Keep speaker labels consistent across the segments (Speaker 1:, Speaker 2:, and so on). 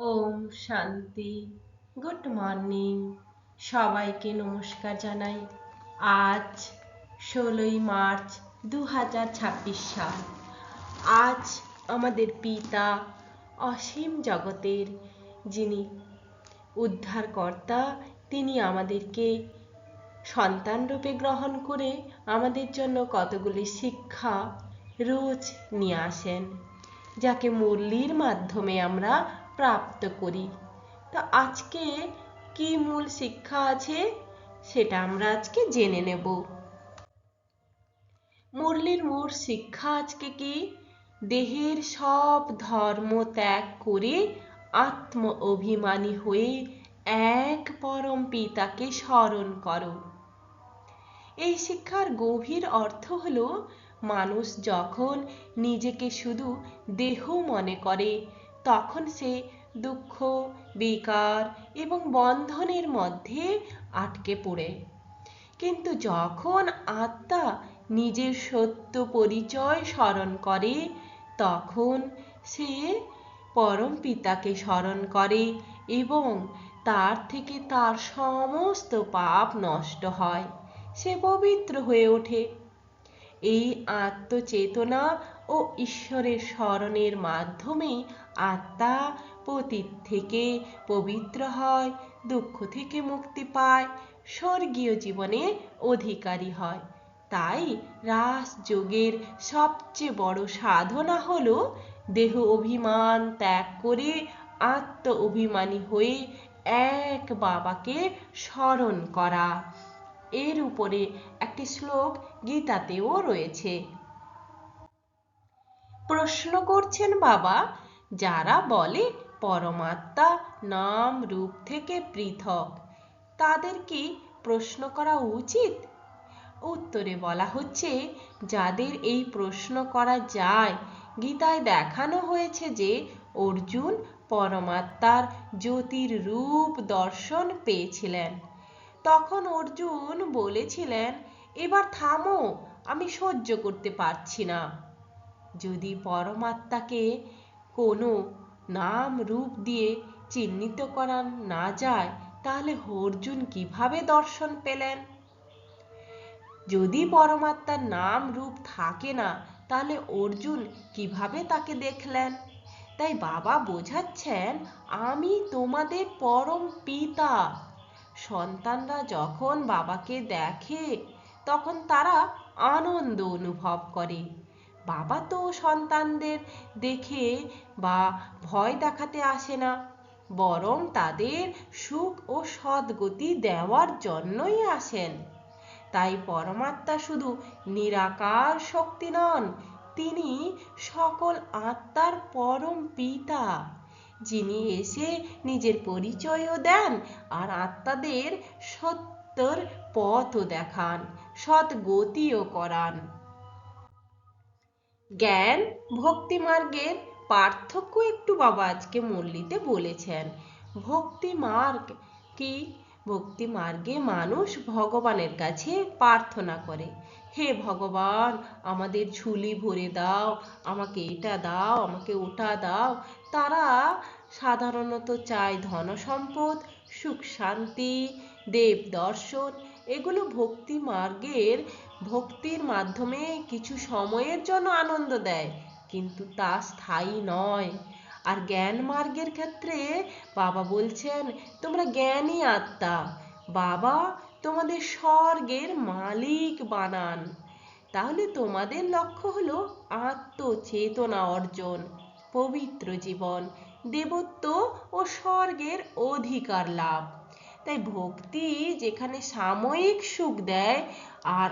Speaker 1: ওম শান্তি। Good morning. সবাইকে নমস্কার জানাই। আজ 16ই মার্চ 2026 সাল। আজ আমাদের পিতা অসীম জগতের যিনি উদ্ধারকর্তা, তিনি আমাদেরকে সন্তান রূপে গ্রহণ করে আমাদের জন্য কতগুলি শিক্ষা রোজ নিয়ে আসেন, যাকে মুরলির মাধ্যমে আমরা প্রাপ্ত করি। তো আজকে কি মূল শিক্ষা আছে সেটা আমরা আজকে জেনে নেব। মুরলির মূল শিক্ষা আজকে কি? দেহের সব ধর্ম ত্যাগ করে আত্ম অভিমানী হয়ে এক পরম পিতাকে স্মরণ করো। এই শিক্ষার গভীর অর্থ হলো, মানুষ যখন নিজেকে শুধু দেহ মনে করে তখন সে দুঃখ, বিকার এবং বন্ধনের মধ্যে আটকে পড়ে। কিন্তু যখন আত্মা নিজের সত্য পরিচয় স্মরণ করে তখন সে পরম পিতাকে স্মরণ করে এবং তার থেকে তার সমস্ত পাপ নষ্ট হয়, সে পবিত্র হয়ে ওঠে। এই আত্মচেতনা ও ঈশ্বরের স্মরণের মাধ্যমে আত্মা পতীত থেকে পবিত্র হয়, দুঃখ থেকে মুক্তি পায়, স্বর্গীয় জীবনে অধিকারী হয়। তাই রাজযোগের সবচেয়ে বড় সাধনা হলো দেহ অভিমান ত্যাগ করে আত্ম অভিমানী হয়ে এক বাবাকে স্মরণ করা। এর উপরে একটি শ্লোক গীতাতেও রয়েছে। প্রশ্ন করছেন বাবা, যারা বলে পরমাত্মা নাম রূপ থেকে পৃথক, তাদের কি প্রশ্ন করা উচিত? উত্তরে বলা হচ্ছে, যাদের এই প্রশ্ন করা যায়, গীতায় দেখানো হয়েছে যে অর্জুন পরমাত্মার জ্যোতির রূপ দর্শন পেয়েছিলেন। তখন অর্জুন বলেছিলেন, এবার থামো, আমি সহ্য করতে পারছি না। যদি পরমাত্মাকে কোনো নাম রূপ দিয়ে চিহ্নিত করা না যায়, তাহলে অর্জুন কিভাবে দর্শন পেলেন? যদি পরমাত্মার নাম রূপ থাকে না, তাহলে অর্জুন কিভাবে তাকে দেখলেন? তাই বাবা বোঝাচ্ছেন, আমি তোমাদের পরম পিতা। সন্তানরা যখন বাবাকে দেখে তখন তারা আনন্দ অনুভব করে। বাবা তো সন্তানদের দেখে বা ভয় দেখাতে আসে না, বরং তাদের সুখ ও সদ্গতি দেওয়ার জন্যই আসেন। তাই পরমাত্মা শুধু নিরাকার শক্তি নন, তিনি সকল আত্মার পরম পিতা, যিনি এসে নিজের পরিচয়ও দেন আর আত্মাদের সত্যের পথও দেখান, সদ্গতিও করান। জ্ঞান ভক্তি মার্গের পার্থক্য একটু বাবা আজকে মুরলিতে বলেছেন। ভক্তি মার্গ কি? ভক্তি মার্গে মানুষ ভগবানের কাছে প্রার্থনা করে, হে ভগবান, আমাদের ঝুলি ভরে দাও, আমাকে এটা দাও, আমাকে ওটা দাও। তারা সাধারণত চায় ধন সম্পদ, সুখ শান্তি, দেব দর্শন। এগুলো ভক্তি মার্গের ভক্তির মাধ্যমে কিছু সময়ের জন্য আনন্দ দেয়, কিন্তু তা স্থায়ী নয়। আর জ্ঞান মার্গের ক্ষেত্রে বাবা বলছেন, তোমরা জ্ঞানী আত্মা, বাবা তোমাদের স্বর্গের মালিক বানান। তাহলে তোমাদের লক্ষ্য হলো আত্মচেতনা অর্জন, পবিত্র জীবন, দেবত্ব ও স্বর্গের অধিকার লাভ। তাই ভক্তি যেখানে সাময়িক সুখ দেয়, আর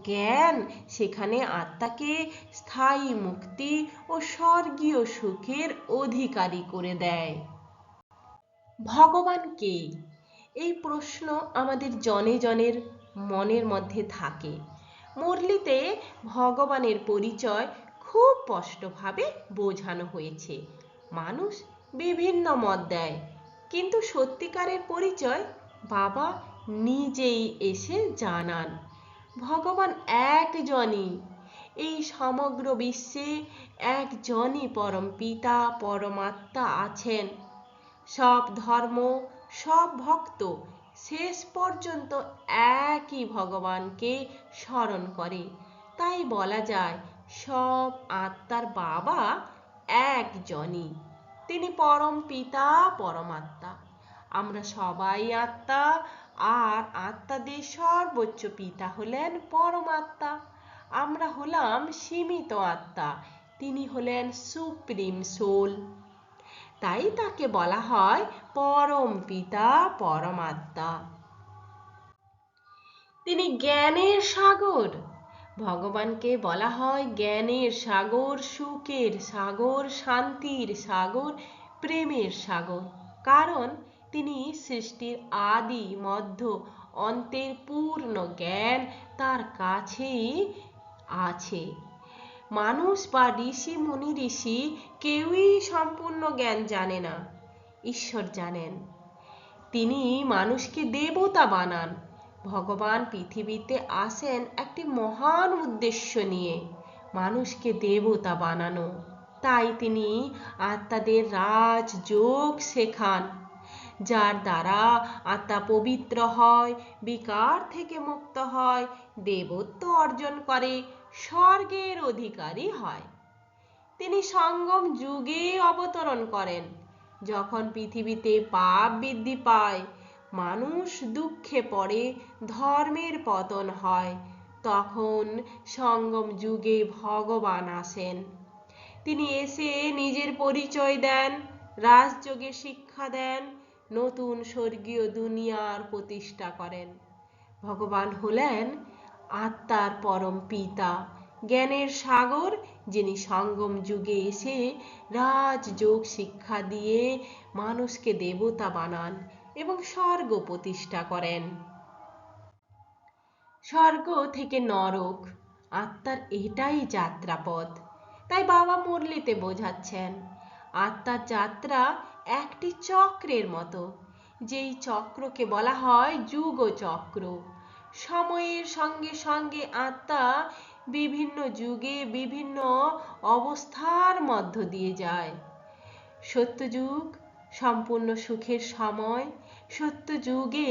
Speaker 1: জ্ঞান সেখানে আত্মাকে স্থায়ী মুক্তি ও স্বর্গীয় সুখের অধিকারী করে দেয়। ভগবান কে? এই প্রশ্ন আমাদের জনে জনের মনের মধ্যে থাকে। মুরলিতে ভগবানের পরিচয় খুব স্পষ্টভাবে বোঝানো হয়েছে। মানুষ বিভিন্ন মত দেয়, কিন্তু সত্যিকারের পরিচয় বাবা নিজেই এসে জানান। ভগবান একজনই, এই সমগ্র বিশ্বে একজনই পরম পিতা পরমাত্মা আছেন। সব ধর্ম, সব ভক্ত শেষ পর্যন্ত একই ভগবানকে স্মরণ করে। তাই বলা যায় সব আত্মার বাবা একজনই, তিনি পরম পিতা পরমাত্মা। আমরা সবাই আত্মা, আর আত্মাদের সর্বোচ্চ পিতা হলেন পরমাত্মা। আমরা হলাম সীমিত আত্মা, তিনি হলেন সুপ্রিম সোল। তাই তাকে বলা হয় পরম পিতা পরমাত্মা। তিনি জ্ঞানের সাগর। ভগবানকে বলা হয় জ্ঞানের সাগর, সুখের সাগর, শান্তির সাগর, প্রেমের সাগর। কারণ তিনি সৃষ্টির আদি মধ্য অন্তের পূর্ণ জ্ঞান তার কাছেই আছে। মানুষ বা ঋষি মুনি ঋষি কেউই সম্পূর্ণ জ্ঞান জানে না, ঈশ্বর জানেন। তিনি মানুষকে দেবতা বানান। ভগবান পৃথিবীতে আসেন একটি মহান উদ্দেশ্য নিয়ে, মানুষকে দেবতা বানানো। তাই তিনি আত্মাদের রাজযোগ শেখান, যার দ্বারা আত্মা পবিত্র হয়, বিকার থেকে মুক্ত হয়, দেবত্ব অর্জন করে, স্বর্গের অধিকারী হয়। তিনি সঙ্গম যুগে অবতরণ করেন, যখন পৃথিবীতে পাপ বৃদ্ধি পায়, মানুষ দুঃখে পড়ে, ধর্মের পতন হয়, তখন সঙ্গম যুগে ভগবান আসেন। তিনি এসে নিজের পরিচয় দেন, রাজযোগে শিক্ষা দেন, নতুন স্বর্গীয় দুনিয়ার প্রতিষ্ঠা করেন। ভগবান হলেন আত্মার পরম পিতা, জ্ঞানের সাগর, যিনি সঙ্গম যুগে এসে রাজযোগ শিক্ষা দিয়ে মানুষকে দেবতা বানান এবং স্বর্গ প্রতিষ্ঠা করেন। স্বর্গ থেকে নরক, আত্মার এটাই যাত্রাপথ। তাই বাবা মুরলিতে বোঝাচ্ছেন আত্মার যাত্রা একটি চক্রের মতো, যেই চক্রকে বলা হয় যুগ চক্র। সময়ের সঙ্গে সঙ্গে আত্মা বিভিন্ন যুগে বিভিন্ন অবস্থার মধ্য দিয়ে যায়। সত্যযুগ সম্পূর্ণ সুখের সময়, সত্যযুগে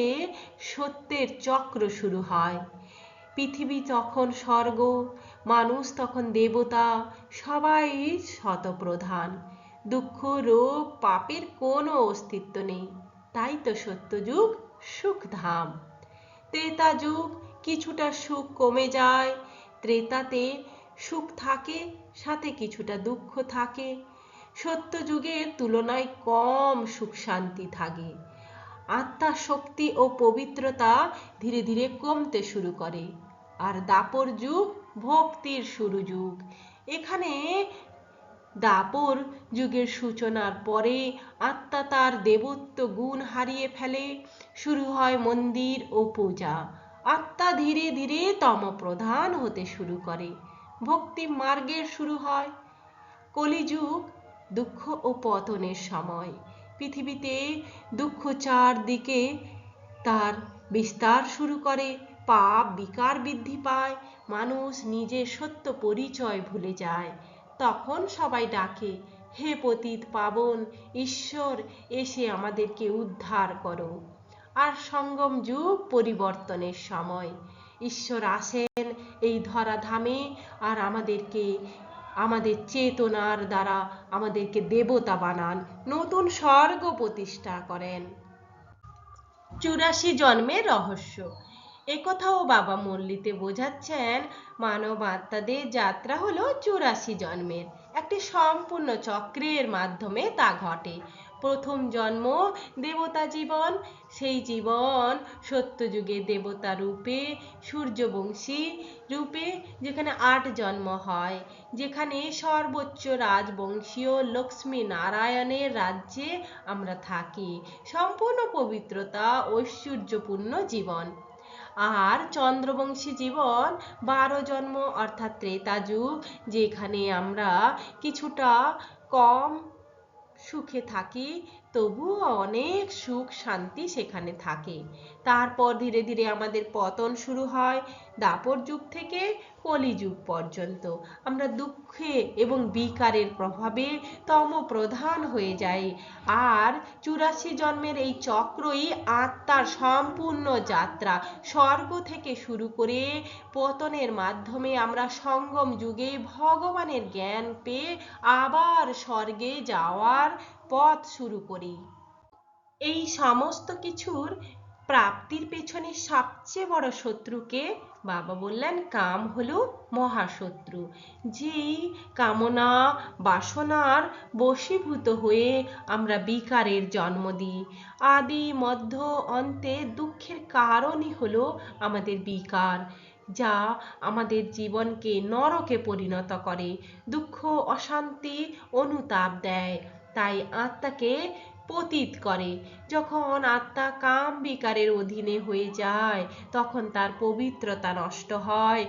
Speaker 1: সত্যের চক্র শুরু হয়। পৃথিবী তখন স্বর্গ, মানুষ তখন দেবতা, সবাই শতপ্রধান। দুঃখ, রোগ, পাপের কোনো অস্তিত্ব নেই। তাই তো সত্যযুগ সুখধাম। ত্রেতা যুগ কিছুটা সুখ কমে যায়, ত্রেতাতে সুখ থাকে, সাথে কিছুটা দুঃখ থাকে। সত্যযুগের তুলনায় কম সুখ শান্তি থাকে। আত্মার শক্তি ও পবিত্রতা ধীরে ধীরে কমতে শুরু করে। আর দাপর যুগ ভক্তির শুরু যুগ। এখানে দাপর যুগের সূচনার পরে আত্মা তার দেবত্ব গুণ হারিয়ে ফেলে, শুরু হয় মন্দির ও পূজা। আত্মা ধীরে ধীরে তমপ্রধান হতে শুরু করে, ভক্তি মার্গের শুরু হয়। কলিযুগ দুঃখ ও পতনের সময়। পৃথিবীতে দুঃখ চারদিকে তার বিস্তার শুরু করে, পাপ বিকার বৃদ্ধি পায়, মানুষ নিজের সত্য পরিচয় ভুলে যায়। তখন সবাই ডাকে, হে পতিত পাবন ঈশ্বর, এসে আমাদেরকে উদ্ধার করো। আর সঙ্গম যুগ পরিবর্তনের সময়। ঈশ্বর আসেন এই ধরাধামে, আর আমাদের চেতনার দ্বারা আমাদেরকে দেবতা বানান, নতুন স্বর্গ প্রতিষ্ঠা করেন। 84 জন্মের রহস্য। একথাও বাবা মুরলিতে বোঝাচ্ছেন মানব আত্মাদের যাত্রা হলো 84 জন্মের একটি সম্পূর্ণ চক্রের মাধ্যমে তা ঘটে। প্রথম জন্ম দেবতা জীবন, সেই জীবন সত্যযুগে দেবতা রূপে, সূর্যবংশী রূপে, যেখানে 8 জন্ম হয়, যেখানে সর্বোচ্চ রাজবংশীয় লক্ষ্মী নারায়ণের রাজ্যে আমরা থাকি। সম্পূর্ণ পবিত্রতা ঐশ্বর্যপূর্ণ জীবন। আর চন্দ্রবংশী জীবন 12 জন্ম অর্থাৎ ত্রেতা যুগ, যেখানে আমরা কিছুটা কম সুখে থাকি, তবুও অনেক সুখ শান্তি সেখানে থাকে। তারপর ধীরে ধীরে আমাদের পতন শুরু হয়, দাপর যুগ থেকে কলিযুগ পর্যন্ত আমরা দুঃখে এবং বিকারের প্রভাবে তমপ্রধান হয়ে যাই। আর 84 জন্মের এই চক্রই আত্মার সম্পূর্ণ যাত্রা। স্বর্গ থেকে শুরু করে পতনের মাধ্যমে আমরা সঙ্গম যুগে ভগবানের জ্ঞান পেয়ে আবার স্বর্গে যাওয়ার পথ শুরু করি। এই সমস্ত কিছুর প্রাপ্তির পেছনে সবচেয়ে বড় শত্রুকে বাবা বললেন কাম হলো মহাশত্রু। যেই কামনা বাসনার বশীভূত হয়ে আমরা বিকারের জন্ম দিই। আদি মধ্য অন্তে দুঃখের কারণই হলো আমাদের বিকার, যা আমাদের জীবনকে নরকে পরিণত করে, দুঃখ অশান্তি অনুতাপ দেয়, তাই আত্মাকে পতিত করে। যখন আত্মা কাম বিকারের অধীনে হয়ে যায় তখন তার পবিত্রতা নষ্ট হয়,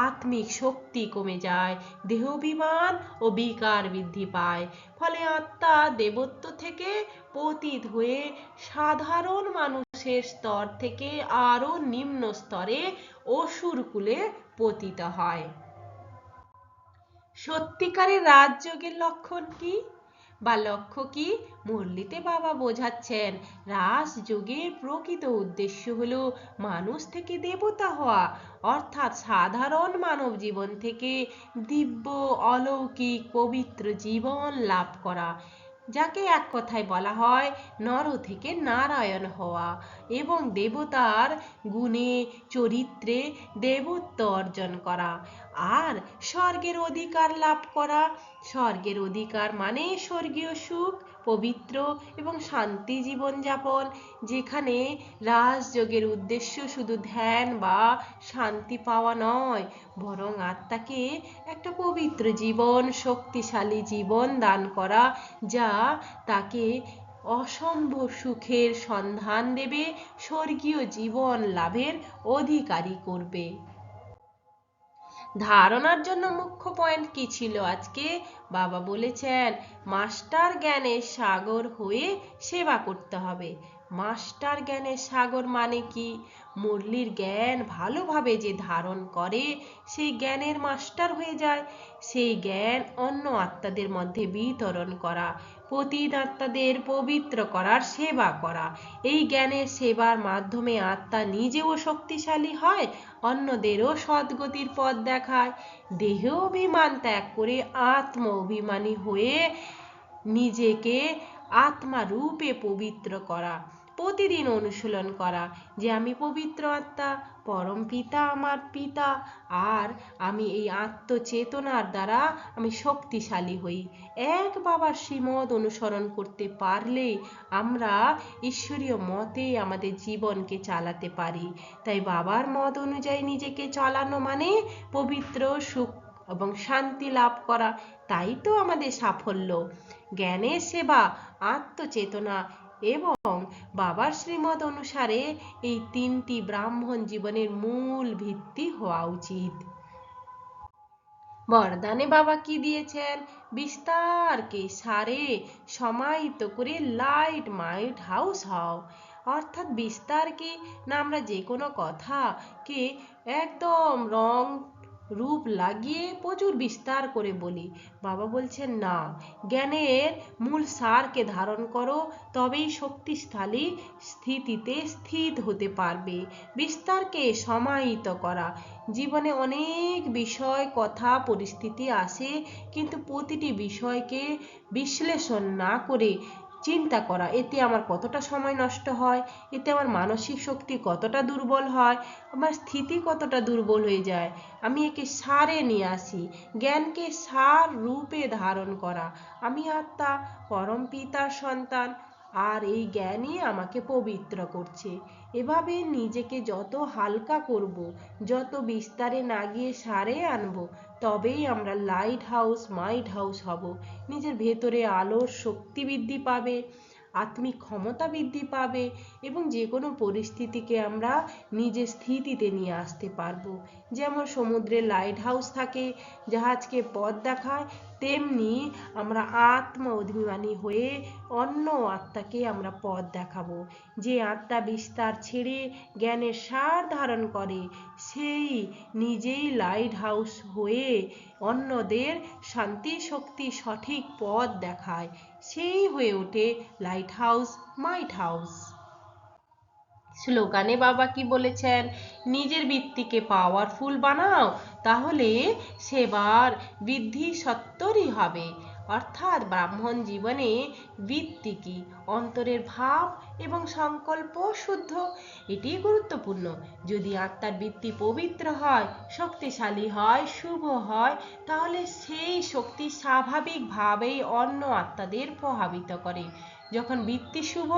Speaker 1: আত্মিক শক্তি কমে যায়, দেহাভিমান ও বিকার বৃদ্ধি পায়। ফলে আত্মা দেবত্ব থেকে পতিত হয়ে সাধারণ মানুষের স্তর থেকে আরো নিম্ন স্তরে অসুরকুলে পতিত হয়। সত্যিকারের রাজযোগের লক্ষণ কি বা লক্ষ্য কি? মুরলিতে বাবা বোঝাচ্ছেন রাজযোগের প্রকৃত উদ্দেশ্য হলো মানুষ থেকে দেবতা হওয়া, অর্থাৎ সাধারণ মানব জীবন থেকে দিব্য অলৌকিক পবিত্র জীবন লাভ করা, যাকে এক কথায় বলা হয় নর থেকে নারায়ণ হওয়া এবং দেবতার গুণে চরিত্রে দেবত্ব অর্জন করা আর স্বর্গের অধিকার লাভ করা। স্বর্গের অধিকার মানে স্বর্গীয় সুখ, পবিত্র এবং শান্তি জীবনযাপন, যেখানে রাজযোগের উদ্দেশ্য শুধু ধ্যান বা শান্তি পাওয়া নয়, বরং আত্মাকে একটা পবিত্র জীবন, শক্তিশালী জীবন দান করা, যা তাকে অসম্ভব সুখের সন্ধান দেবে, স্বর্গীয় জীবন লাভের অধিকারী করবে। ধারণার জন্য মুখ্য পয়েন্ট কি ছিল আজকে? বাবা বলেছেন মাস্টার জ্ঞানের সাগর হয়ে সেবা করতে হবে। মাস্টার জ্ঞানের সাগর মানে কি? মুরলির জ্ঞান ভালোভাবে যে ধারণ করে সেই জ্ঞানের মাস্টার হয়ে যায়। সেই জ্ঞান অন্য আত্মাদের মধ্যে বিতরণ করা, পতিত আত্মাদের পবিত্র করার সেবা করা। এই জ্ঞানের সেবার মাধ্যমে আত্মা নিজেও শক্তিশালী হয়, অন্যদেরও সদ্গতির পথ দেখায়। দেহ অভিমান ত্যাগ করে আত্ম অভিমানী হয়ে নিজেকে আত্মা রূপে পবিত্র করা, প্রতিদিন অনুশীলন করা যে আমি পবিত্র আত্মা, পরম পিতা আমার পিতা, আর আমি এই আত্মচেতনার দ্বারা আমি শক্তিশালী হই। এক বাবার শ্রীমত অনুসরণ করতে পারলে আমরা ঈশ্বরীয় মতে আমাদের জীবনকে চালাতে পারি। তাই বাবার মত অনুযায়ী নিজেকে চালানো মানে পবিত্র সুখ এবং শান্তি লাভ করা। তাই তো আমাদের সাফল্য। জ্ঞানের সেবা, আত্মচেতনা এবং বাবার শ্রীমত অনুসারে এই তিনটি ব্রাহ্মণ জীবনের মূল ভিত্তি হওয়া উচিত। বরদানে বাবা কি দিয়েছেন? বিস্তারকে সারে সমাহিত করে লাইট মাইট হাউস হও। অর্থাৎ বিস্তার কি না, আমরা যে কোনো কথাকে একদম রং রূপ লাগিয়ে প্রচুর বিস্তার করে বলি। বাবা বলছেন না, জ্ঞানের মূল সারকে ধারণ করো, তবেই শক্তিশালী স্থিতিতে স্থিত হতে পারবে। বিস্তারকে সমাহিত করা। জীবনে অনেক বিষয়, কথা, পরিস্থিতি আসে, কিন্তু প্রতিটি বিষয়কে বিশ্লেষণ না করে চিন্তা করা, এতে আমার কতটা সময় নষ্ট হয়, এতে আমার মানসিক শক্তি কতটা দুর্বল হয়, আমার স্থিতি কতটা দুর্বল হয়ে যায়, আমি একে সারে নিয়ে আসি। জ্ঞানকে সার রূপে ধারণ করা, আমি আত্মা, পরম পিতার সন্তান, আর এই জ্ঞানই আমাকে পবিত্র করছে। এভাবে নিজেকে যত হালকা করব, যত বিস্তারে না গিয়ে সারে আনব, তবেই আমরা লাইট হাউস মাইট হাউস হব। নিজের ভেতরে আলোর শক্তি বৃদ্ধি পাবে, আত্মিক ক্ষমতা বৃদ্ধি পাবে এবং যে কোনো পরিস্থিতিকে আমরা নিজের স্থিতিতে নিয়ে আসতে পারবো। যেমন সমুদ্রে লাইট হাউস থাকে, জাহাজকে পথ দেখায়, তেমনি আমরা আত্ম অভিমানী হয়ে অন্য আত্মাকে আমরা পথ দেখাবো। যে আত্মা বিস্তার ছেড়ে জ্ঞানের সার ধারণ করে সেই নিজেই লাইট হাউস হয়ে অন্যদের শান্তি শক্তি সঠিক পথ দেখায়। সেই হয়ে ওঠে লাইট হাউস মাইট হাউস। স্লোগানে বাবা কি বলেছেন? নিজের বৃত্তিকে পাওয়ারফুল বানাও, তাহলে সেবার বৃদ্ধি সত্তরই হবে। অর্থাৎ ব্রাহ্মণ জীবনে বৃত্তি কি? অন্তরের ভাব এবং সংকল্প শুদ্ধ, এটি গুরুত্বপূর্ণ। যদি আত্মার বৃত্তি পবিত্র হয়, শক্তিশালী হয়, শুভ হয়, তাহলে সেই শক্তি স্বাভাবিকভাবেই অন্য আত্মাদের প্রভাবিত করে। যখন বৃত্তি শুভ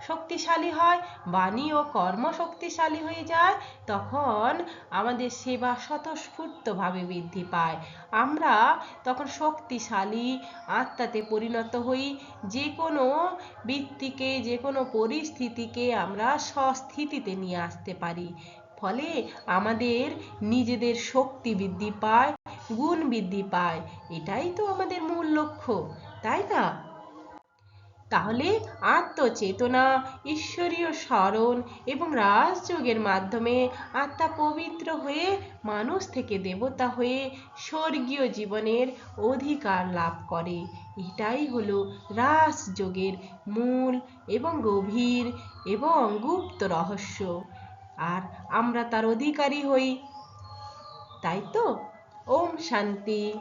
Speaker 1: শক্তিশালী হয়, বাণী ও কর্ম শক্তিশালী হয়ে যায়, তখন আমাদের সেবা স্বতঃস্ফূর্তভাবে বৃদ্ধি পায়। আমরা তখন শক্তিশালী আত্মাতে পরিণত হই। যে কোনো বৃত্তিকে, যে কোনো পরিস্থিতিকে আমরা স্বস্থিতিতে নিয়ে আসতে পারি। ফলে আমাদের নিজেদের শক্তি বৃদ্ধি পায়, গুণ বৃদ্ধি পায়। এটাই তো আমাদের মূল লক্ষ্য, তাই না? তাহলে আত্মচেতনা, ঈশ্বরীয় স্মরণ এবং রাজযোগের মাধ্যমে আত্মা পবিত্র হয়ে মানুষ থেকে দেবতা হয়ে স্বর্গীয় জীবনের অধিকার লাভ করে। এটাই হলো রাজযোগের মূল এবং গভীর এবং গুপ্ত রহস্য। আর আমরা তার অধিকারী হই, তাই তো? ওম শান্তি।